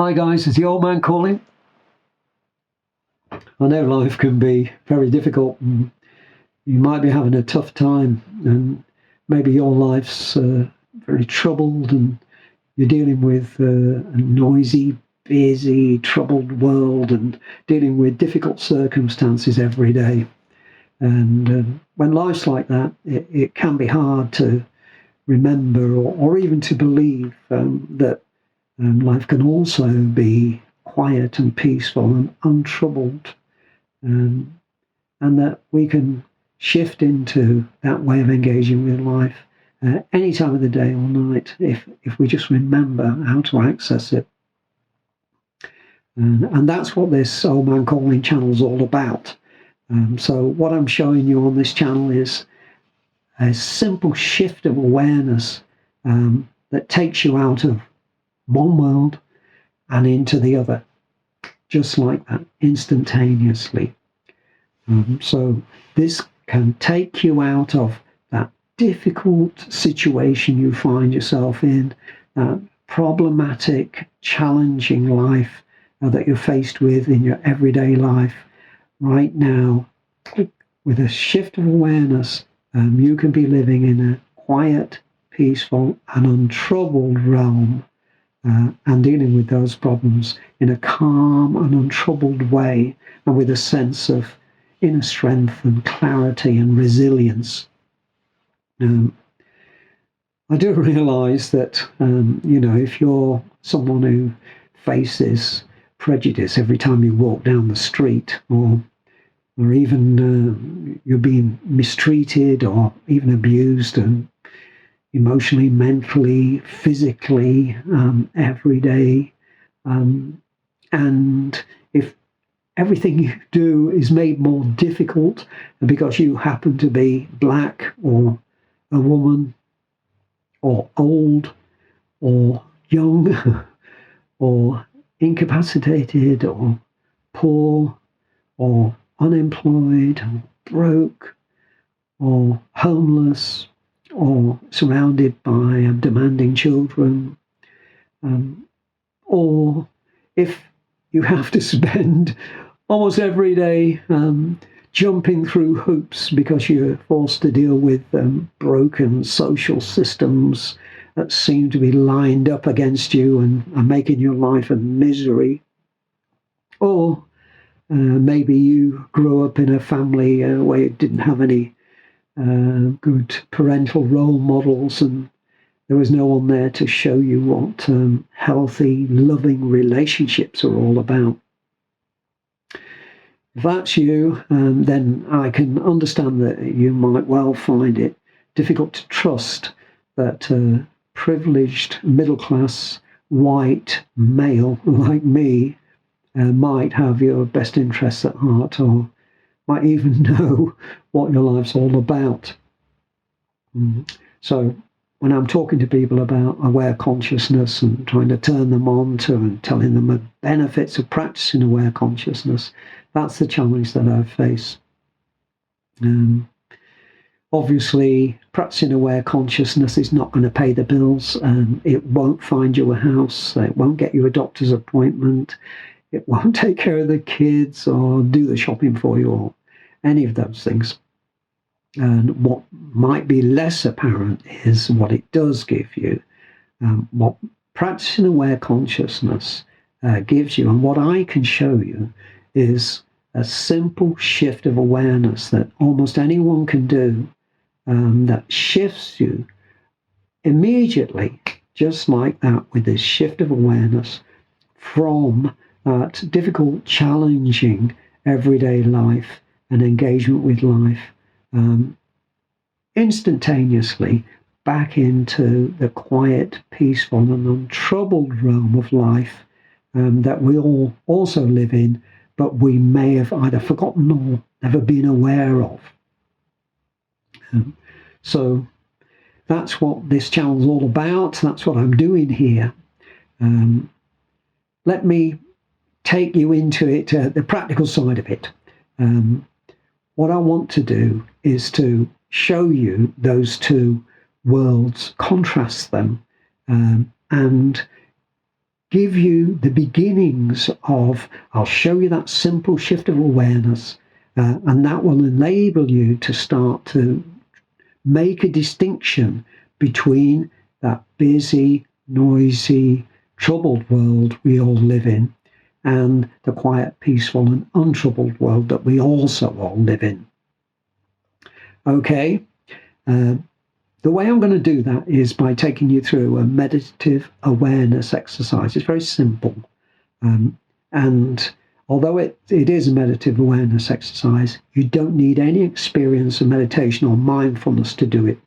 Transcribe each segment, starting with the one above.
Hi guys, it's the old man calling. I know life can be very difficult and you might be having a tough time, and maybe your life's very troubled and you're dealing with a noisy, busy, troubled world and dealing with difficult circumstances every day. And when life's like that, it can be hard to remember or even to believe that life can also be quiet and peaceful and untroubled, um, and that we can shift into that way of engaging with life any time of the day or night if we just remember how to access it. And that's what this Old Man Calling channel is all about. So what I'm showing you on this channel is a simple shift of awareness that takes you out of one world and into the other, just like that, instantaneously. So this can take you out of that difficult situation you find yourself in, that problematic, challenging life that you're faced with in your everyday life right now. With a shift of awareness, you can be living in a quiet, peaceful, and untroubled realm, and dealing with those problems in a calm and untroubled way, and with a sense of inner strength and clarity and resilience. I do realise that, if you're someone who faces prejudice every time you walk down the street, or even you're being mistreated or even abused, and emotionally, mentally, physically, every day. And if everything you do is made more difficult because you happen to be black or a woman or old or young or incapacitated or poor or unemployed or broke or homeless or surrounded by demanding children, or if you have to spend almost every day jumping through hoops because you're forced to deal with broken social systems that seem to be lined up against you and are making your life a misery. Or maybe you grew up in a family where you didn't have any good parental role models, and there was no one there to show you what healthy, loving relationships are all about. If that's you, then I can understand that you might well find it difficult to trust that a privileged, middle-class, white male like me might have your best interests at heart, or might even know what your life's all about. So when I'm talking to people about aware consciousness and trying to turn them on to and telling them the benefits of practicing aware consciousness, that's the challenge that I face. Obviously, practicing aware consciousness is not going to pay the bills. It won't find you a house. It won't get you a doctor's appointment. It won't take care of the kids or do the shopping for you or any of those things. And what might be less apparent is what it does give you. What practicing aware consciousness gives you, and what I can show you, is a simple shift of awareness that almost anyone can do, that shifts you immediately, just like that, with this shift of awareness from that difficult, challenging everyday life and engagement with life, instantaneously back into the quiet, peaceful, and untroubled realm of life that we all also live in, but we may have either forgotten or never been aware of. So that's what this channel is all about. That's what I'm doing here. Let me take you into it, the practical side of it. What I want to do is to show you those two worlds, contrast them, and give you the beginnings of, I'll show you that simple shift of awareness, and that will enable you to start to make a distinction between that busy, noisy, troubled world we all live in and the quiet, peaceful and untroubled world that we also all live in. Okay, the way I'm going to do that is by taking you through a meditative awareness exercise. It's very simple. And although it is a meditative awareness exercise, you don't need any experience of meditation or mindfulness to do it.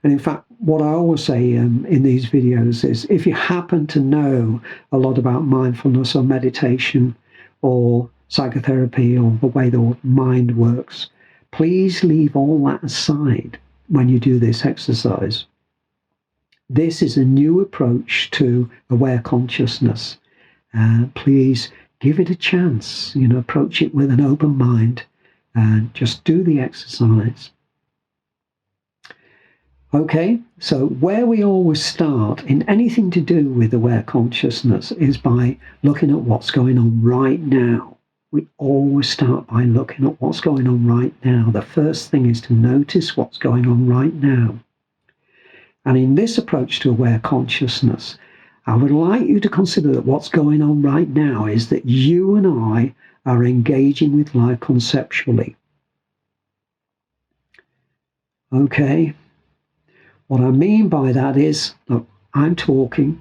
And in fact, what I always say in these videos is, if you happen to know a lot about mindfulness or meditation or psychotherapy or the way the mind works, please leave all that aside when you do this exercise. This is a new approach to aware consciousness. Please give it a chance, approach it with an open mind and just do the exercise. Okay, so where we always start in anything to do with aware consciousness is by looking at what's going on right now. We always start by looking at what's going on right now. The first thing is to notice what's going on right now. And in this approach to aware consciousness, I would like you to consider that what's going on right now is that you and I are engaging with life conceptually. Okay? What I mean by that is, look, I'm talking,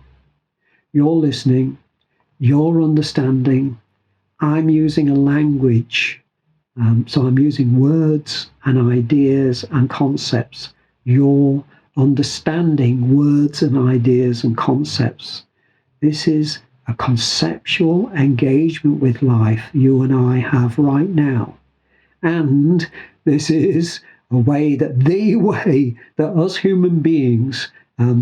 you're listening, you're understanding, I'm using a language, so I'm using words and ideas and concepts. You're understanding words and ideas and concepts. This is a conceptual engagement with life you and I have right now. And this is the way that us human beings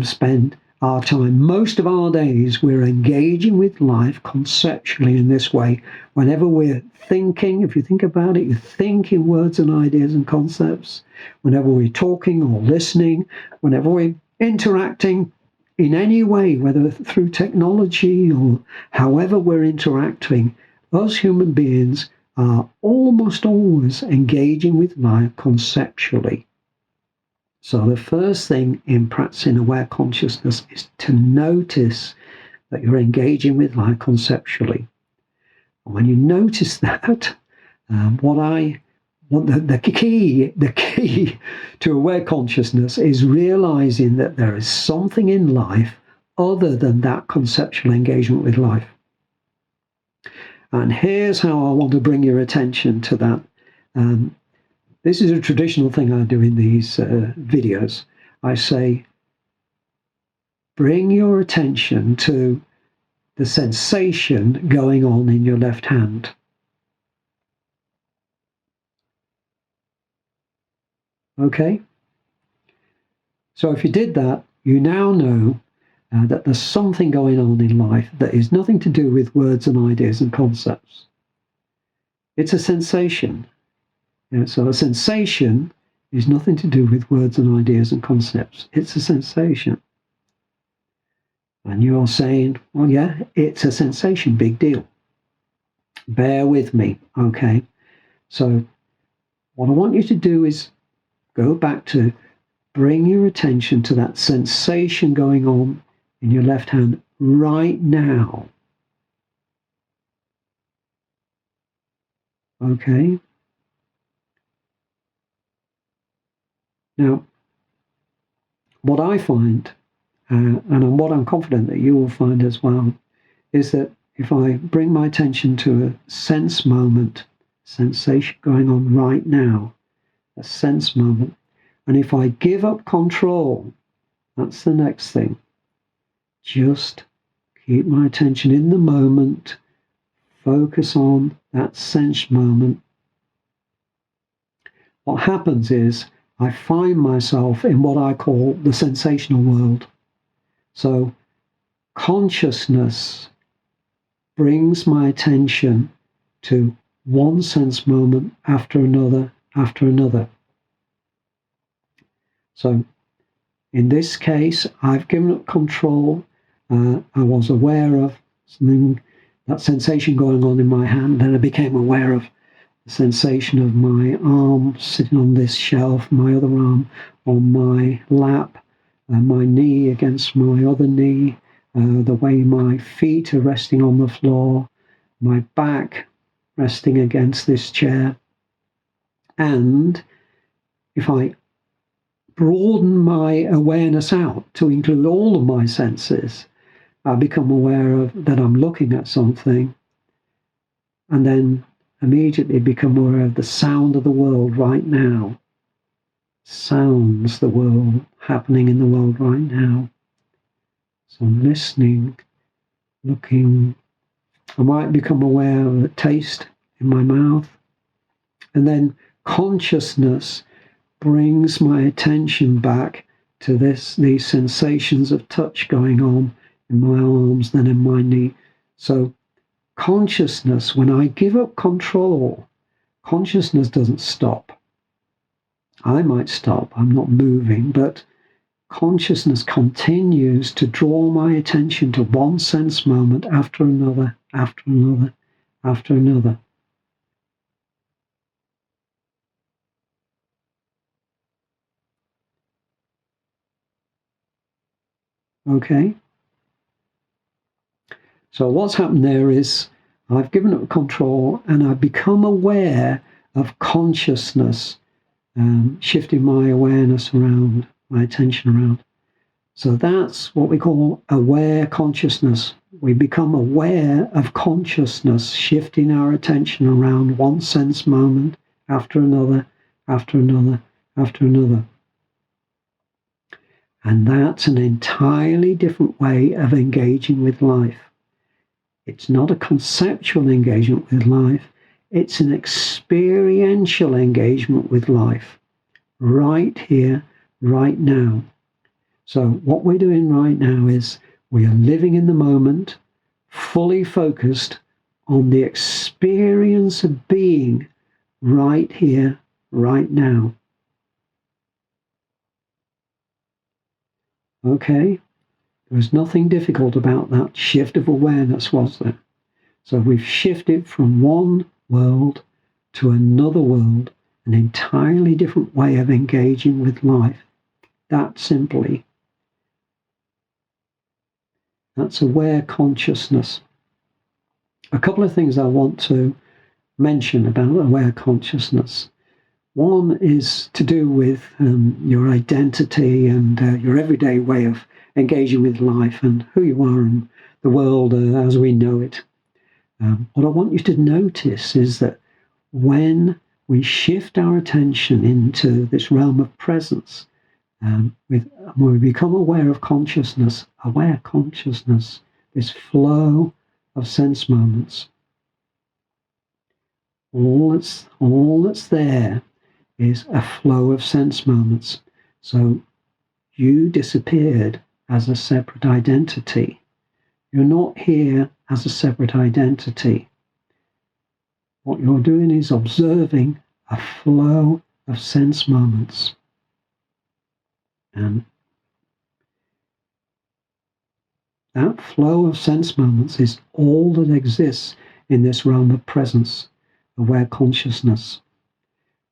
spend our time. Most of our days, we're engaging with life conceptually in this way. Whenever we're thinking, if you think about it, you think in words and ideas and concepts. Whenever we're talking or listening, whenever we're interacting in any way, whether through technology or however we're interacting, us human beings are almost always engaging with life conceptually. So the first thing in practicing aware consciousness is to notice that you're engaging with life conceptually. And when you notice that, the key to aware consciousness is realizing that there is something in life other than that conceptual engagement with life. And here's how I want to bring your attention to that. This is a traditional thing I do in these videos. I say, bring your attention to the sensation going on in your left hand. Okay? So if you did that, you now know that there's something going on in life that is nothing to do with words and ideas and concepts. It's a sensation. So a sensation is nothing to do with words and ideas and concepts. It's a sensation. And you're saying, well, yeah, it's a sensation, big deal. Bear with me, okay? So what I want you to do is go back to bring your attention to that sensation going on in your left hand right now. Okay? Now, what I find, and what I'm confident that you will find as well, is that if I bring my attention to a sense moment, sensation going on right now, a sense moment, and if I give up control, that's the next thing. Just keep my attention in the moment, focus on that sense moment. What happens is I find myself in what I call the sensational world. So consciousness brings my attention to one sense moment after another, after another. So in this case, I've given up control. I was aware of something, that sensation going on in my hand. Then I became aware of the sensation of my arm sitting on this shelf, my other arm on my lap, my knee against my other knee, the way my feet are resting on the floor, my back resting against this chair. And if I broaden my awareness out to include all of my senses, I become aware of that I'm looking at something, and then immediately become aware of the sound of the world right now. Sounds, the world happening in the world right now. So I'm listening, looking. I might become aware of the taste in my mouth. And then consciousness brings my attention back to these sensations of touch going on in my arms, then in my knee. So consciousness, when I give up control, consciousness doesn't stop. I might stop, I'm not moving, but consciousness continues to draw my attention to one sense moment after another, after another, after another. Okay? So what's happened there is I've given up control and I've become aware of consciousness, shifting my awareness around, my attention around. So that's what we call aware consciousness. We become aware of consciousness, shifting our attention around one sense moment after another, after another, after another. And that's an entirely different way of engaging with life. It's not a conceptual engagement with life. It's an experiential engagement with life, right here, right now. So what we're doing right now is we are living in the moment, fully focused on the experience of being right here, right now. Okay? There was nothing difficult about that shift of awareness, was there? So we've shifted from one world to another world, an entirely different way of engaging with life. That simply. That's aware consciousness. A couple of things I want to mention about aware consciousness. One is to do with your identity and your everyday way of engaging with life and who you are and the world as we know it. What I want you to notice is that when we shift our attention into this realm of presence, when we become aware of consciousness, this flow of sense moments, all that's there is a flow of sense moments. So you disappeared as a separate identity. You're not here as a separate identity. What you're doing is observing a flow of sense moments. And that flow of sense moments is all that exists in this realm of presence, aware consciousness.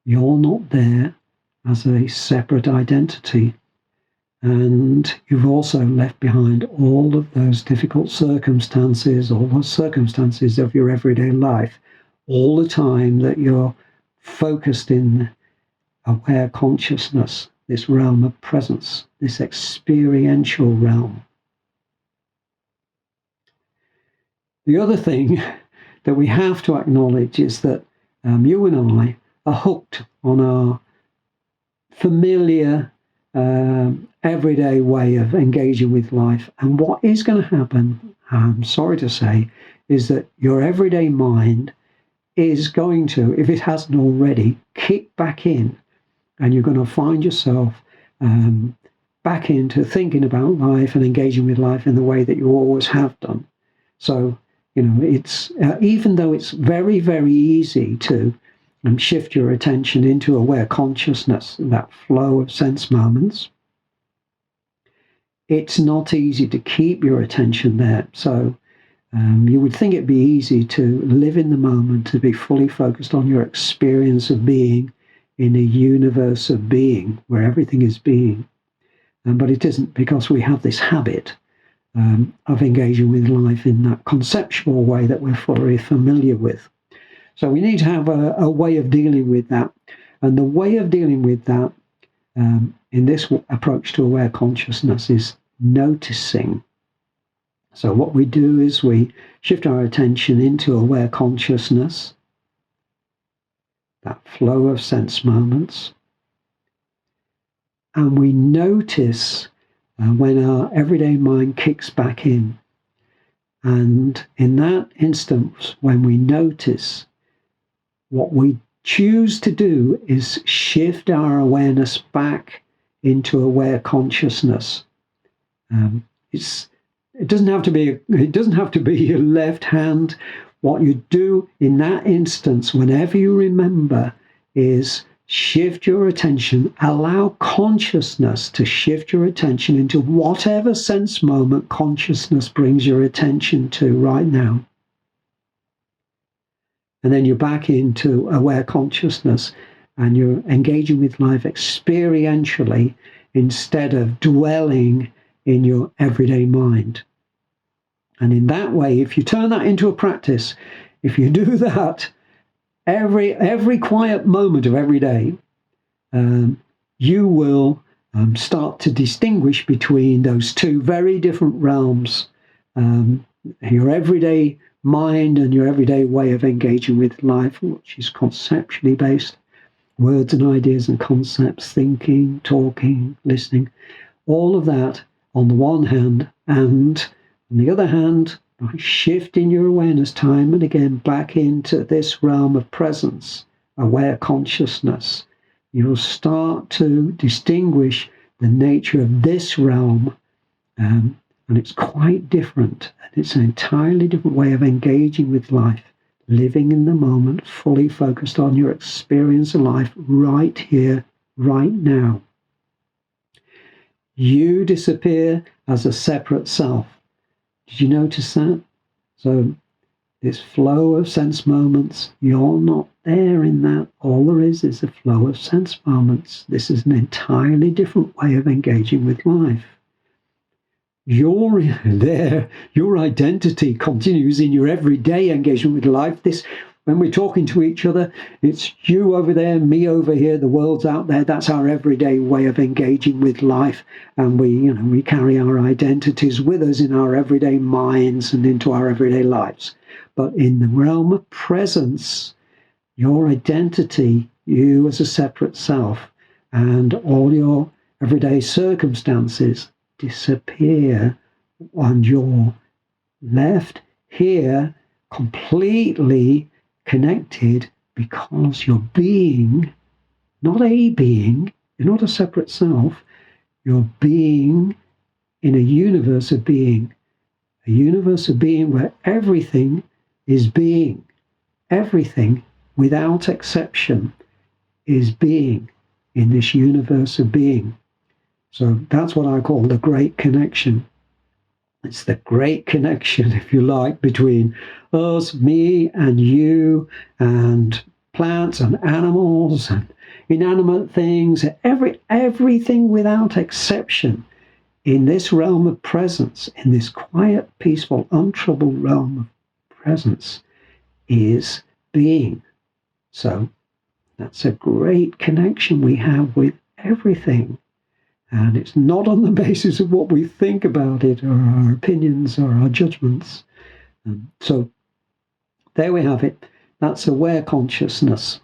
You're not there as a separate identity. And you've also left behind all of those difficult circumstances, all those circumstances of your everyday life, all the time that you're focused in aware consciousness, this realm of presence, this experiential realm. The other thing that we have to acknowledge is that you and I are hooked on our familiar everyday way of engaging with life. And what is going to happen, I'm sorry to say, is that your everyday mind is going to, if it hasn't already, kick back in, and you're going to find yourself back into thinking about life and engaging with life in the way that you always have done. So, it's even though it's very, very easy to shift your attention into aware consciousness, that flow of sense moments, it's not easy to keep your attention there. So You would think it'd be easy to live in the moment, to be fully focused on your experience of being in a universe of being, where everything is being. But it isn't, because we have this habit of engaging with life in that conceptual way that we're fully familiar with. So we need to have a way of dealing with that. And the way of dealing with that in this approach to aware consciousness is noticing. So what we do is we shift our attention into aware consciousness, that flow of sense moments, and we notice when our everyday mind kicks back in. And in that instance, when we notice, what we choose to do is shift our awareness back into aware consciousness. It doesn't have to be your left hand. What you do in that instance, whenever you remember, is shift your attention, allow consciousness to shift your attention into whatever sense moment consciousness brings your attention to right now. And then you're back into aware consciousness and you're engaging with life experientially instead of dwelling in your everyday mind. And in that way, if you turn that into a practice, if you do that every quiet moment of every day, you will start to distinguish between those two very different realms, your everyday mind and your everyday way of engaging with life, which is conceptually based, words and ideas and concepts, thinking, talking, listening, all of that on the one hand, and on the other hand, by shifting your awareness time and again back into this realm of presence, aware consciousness, you'll start to distinguish the nature of this realm, and it's quite different. It's an entirely different way of engaging with life, living in the moment, fully focused on your experience of life right here, right now. You disappear as a separate self. Did you notice that? So this flow of sense moments, you're not there in that. All there is a flow of sense moments. This is an entirely different way of engaging with life. You're there, your identity continues in your everyday engagement with life. When we're talking to each other, it's you over there, me over here, the world's out there. That's our everyday way of engaging with life. And we carry our identities with us in our everyday minds and into our everyday lives. But in the realm of presence, your identity, you as a separate self, and all your everyday circumstances disappear, and you're left here completely connected, because you're being, not a being, you're not a separate self, you're being in a universe of being where everything is being. Everything, without exception, is being in this universe of being. So that's what I call the great connection. It's the great connection, if you like, between us, me and you, and plants and animals and inanimate things, everything without exception in this realm of presence, in this quiet, peaceful, untroubled realm of presence is being. So that's a great connection we have with everything. And it's not on the basis of what we think about it, or our opinions, or our judgments. So there we have it. That's aware consciousness.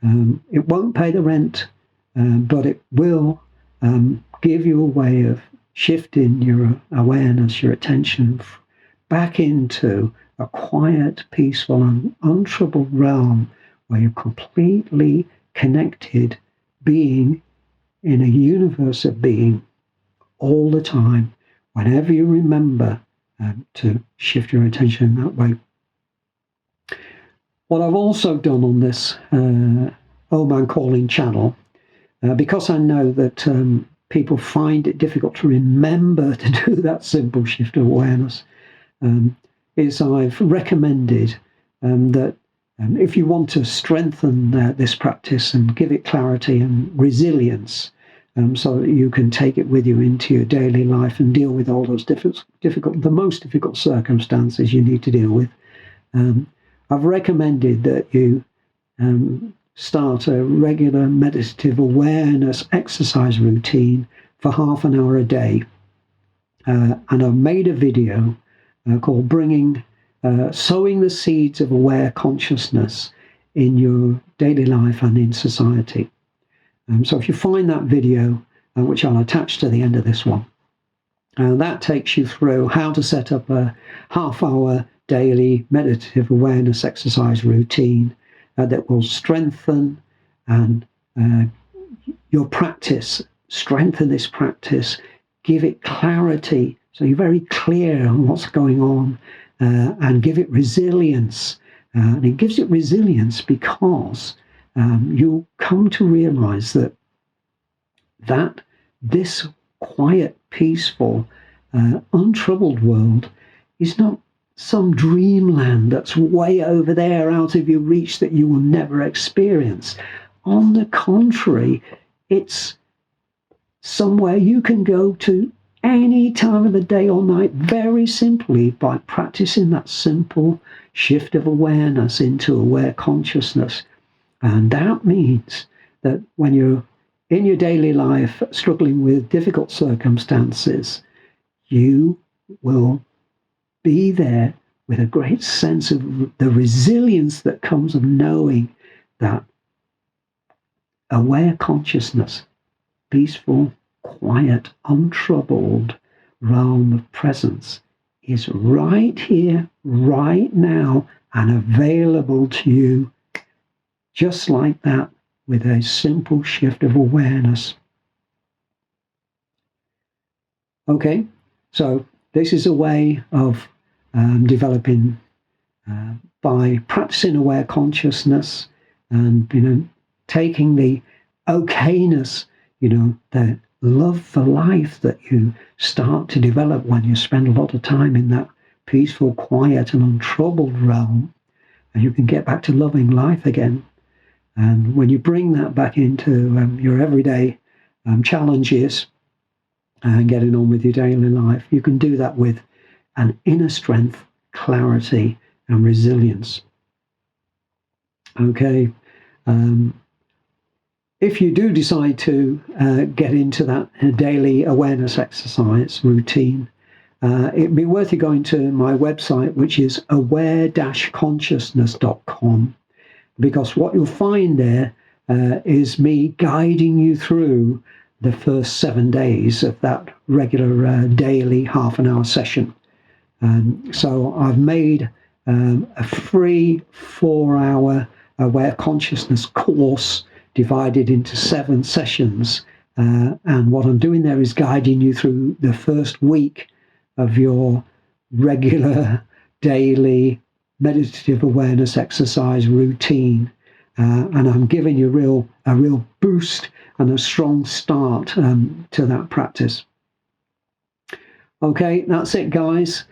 It won't pay the rent, but it will give you a way of shifting your awareness, your attention back into a quiet, peaceful, and untroubled realm where you're completely connected, being in a universe of being all the time, whenever you remember to shift your attention in that way. What I've also done on this Old Man Calling channel, because I know that people find it difficult to remember to do that simple shift of awareness, is I've recommended that if you want to strengthen this practice and give it clarity and resilience, so that you can take it with you into your daily life and deal with all those the most difficult circumstances you need to deal with, I've recommended that you start a regular meditative awareness exercise routine for half an hour a day. And I've made a video called Sowing the Seeds of Aware Consciousness in Your Daily Life and in Society. So if you find that video, which I'll attach to the end of this one, that takes you through how to set up a half-hour daily meditative awareness exercise routine that will strengthen and your practice, strengthen this practice, give it clarity so you're very clear on what's going on, and give it resilience. And it gives it resilience because you'll come to realize that this quiet, peaceful, untroubled world is not some dreamland that's way over there out of your reach that you will never experience. On the contrary, it's somewhere you can go to any time of the day or night very simply by practicing that simple shift of awareness into aware consciousness. And that means that when you're in your daily life struggling with difficult circumstances, you will be there with a great sense of the resilience that comes of knowing that aware consciousness, peaceful, quiet, untroubled realm of presence is right here, right now, and available to you just like that with a simple shift of awareness. Okay, so this is a way of developing by practicing aware consciousness and taking the okayness, the love for life that you start to develop when you spend a lot of time in that peaceful, quiet, and untroubled realm, and you can get back to loving life again. And when you bring that back into your everyday challenges and getting on with your daily life, you can do that with an inner strength, clarity, and resilience. Okay. If you do decide to get into that daily awareness exercise routine, it'd be worth you going to my website, which is aware-consciousness.com, because what you'll find there is me guiding you through the first 7 days of that regular daily half-an-hour session. So I've made a free 4-hour aware consciousness course divided into 7 sessions. And what I'm doing there is guiding you through the first week of your regular daily meditative awareness exercise routine. And I'm giving you a real boost and a strong start to that practice. Okay, that's it, guys.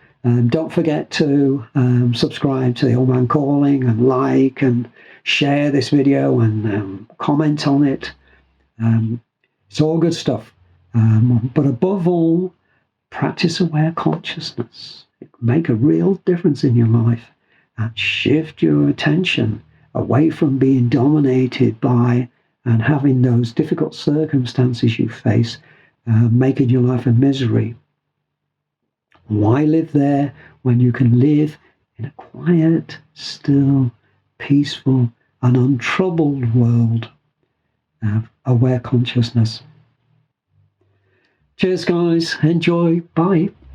Don't forget to subscribe to the Old Man Calling and like and share this video and comment on it. It's all good stuff. But above all, practice aware consciousness. It can make a real difference in your life and shift your attention away from being dominated by and having those difficult circumstances you face, making your life a misery. Why live there when you can live in a quiet, still, peaceful, and untroubled world of aware consciousness? Cheers, guys. Enjoy. Bye.